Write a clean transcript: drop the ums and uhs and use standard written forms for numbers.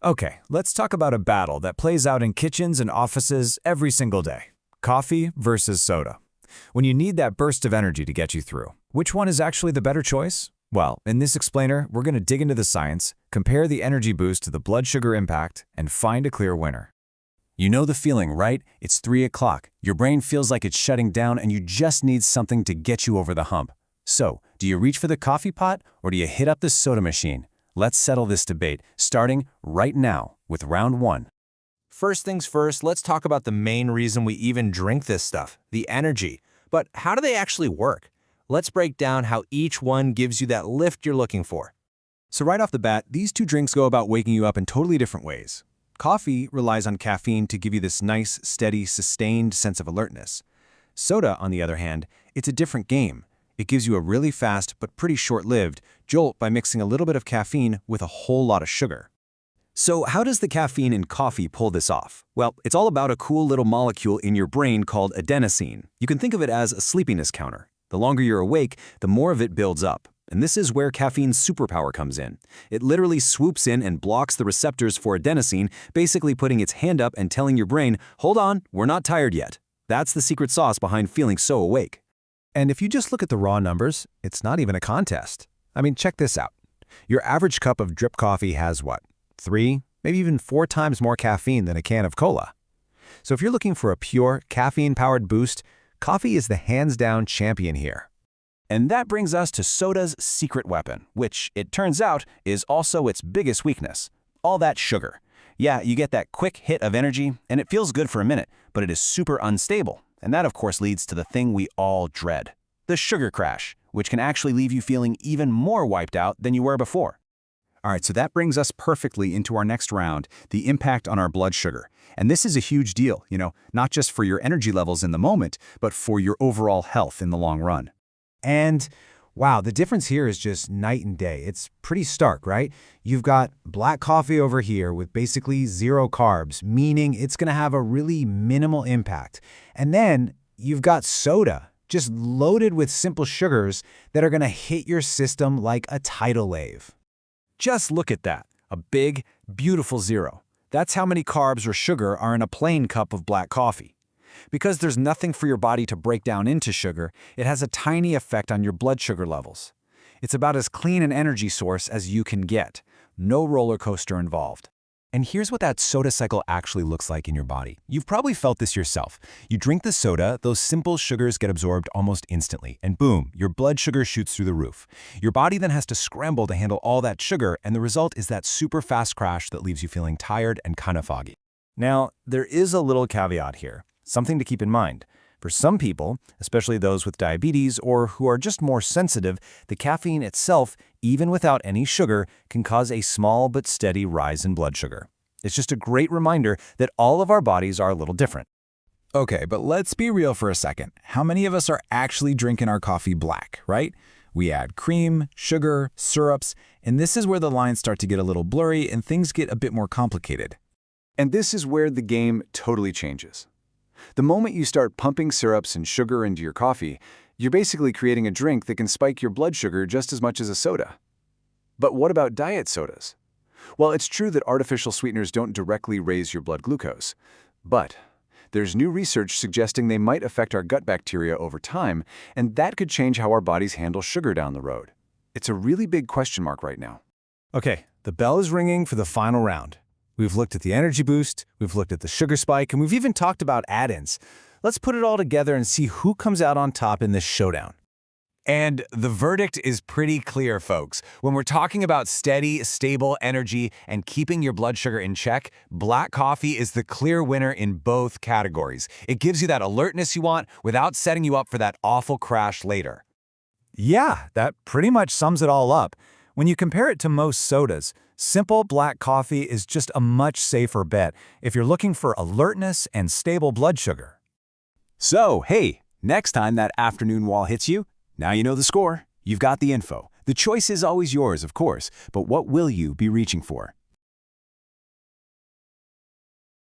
Okay, let's talk about a battle that plays out in kitchens and offices every single day. Coffee versus soda. When you need that burst of energy to get you through, which one is actually the better choice? Well, in this explainer, we're going to dig into the science, compare the energy boost to the blood sugar impact, and find a clear winner. You know the feeling, right? It's 3 o'clock. Your brain feels like it's shutting down and you just need something to get you over the hump. So, do you reach for the coffee pot or do you hit up the soda machine? Let's settle this debate, starting right now with round one. First things first, let's talk about the main reason we even drink this stuff, the energy. But how do they actually work? Let's break down how each one gives you that lift you're looking for. So right off the bat, these two drinks go about waking you up in totally different ways. Coffee relies on caffeine to give you this nice, steady, sustained sense of alertness. Soda, on the other hand, it's a different game. It gives you a really fast but pretty short-lived jolt by mixing a little bit of caffeine with a whole lot of sugar. So how does the caffeine in coffee pull this off? Well, it's all about a cool little molecule in your brain called adenosine. You can think of it as a sleepiness counter. The longer you're awake, the more of it builds up. And this is where caffeine's superpower comes in. It literally swoops in and blocks the receptors for adenosine, basically putting its hand up and telling your brain, hold on, we're not tired yet. That's the secret sauce behind feeling so awake. And if you just look at the raw numbers, it's not even a contest. I mean, check this out. Your average cup of drip coffee has what? 3, maybe even 4 times more caffeine than a can of cola. So if you're looking for a pure, caffeine-powered boost, coffee is the hands-down champion here. And that brings us to soda's secret weapon, which, it turns out, is also its biggest weakness. All that sugar. Yeah, you get that quick hit of energy, and it feels good for a minute, but it is super unstable. And that, of course, leads to the thing we all dread, the sugar crash, which can actually leave you feeling even more wiped out than you were before. All right, so that brings us perfectly into our next round, the impact on our blood sugar. And this is a huge deal, not just for your energy levels in the moment, but for your overall health in the long run. And wow, the difference here is just night and day. It's pretty stark, right? You've got black coffee over here with basically 0 carbs, meaning it's going to have a really minimal impact. And then you've got soda, just loaded with simple sugars that are going to hit your system like a tidal wave. Just look at that, a big, beautiful 0. That's how many carbs or sugar are in a plain cup of black coffee. Because there's nothing for your body to break down into sugar, it has a tiny effect on your blood sugar levels. It's about as clean an energy source as you can get. No roller coaster involved. And here's what that soda cycle actually looks like in your body. You've probably felt this yourself. You drink the soda, those simple sugars get absorbed almost instantly, and boom, your blood sugar shoots through the roof. Your body then has to scramble to handle all that sugar, and the result is that super fast crash that leaves you feeling tired and kind of foggy. Now, there is a little caveat here. Something to keep in mind. For some people, especially those with diabetes or who are just more sensitive, the caffeine itself, even without any sugar, can cause a small but steady rise in blood sugar. It's just a great reminder that all of our bodies are a little different. Okay, but let's be real for a second. How many of us are actually drinking our coffee black, right? We add cream, sugar, syrups, and this is where the lines start to get a little blurry and things get a bit more complicated. And this is where the game totally changes. The moment you start pumping syrups and sugar into your coffee, you're basically creating a drink that can spike your blood sugar just as much as a soda. But what about diet sodas? Well, it's true that artificial sweeteners don't directly raise your blood glucose, but there's new research suggesting they might affect our gut bacteria over time, and that could change how our bodies handle sugar down the road. It's a really big question mark right now. Okay, the bell is ringing for the final round. We've looked at the energy boost, we've looked at the sugar spike, and we've even talked about add-ins. Let's put it all together and see who comes out on top in this showdown. And the verdict is pretty clear, folks. When we're talking about steady, stable energy and keeping your blood sugar in check, black coffee is the clear winner in both categories. It gives you that alertness you want without setting you up for that awful crash later. Yeah, that pretty much sums it all up. When you compare it to most sodas, simple black coffee is just a much safer bet if you're looking for alertness and stable blood sugar. So, hey, next time that afternoon wall hits you, now you know the score. You've got the info. The choice is always yours, of course, but what will you be reaching for?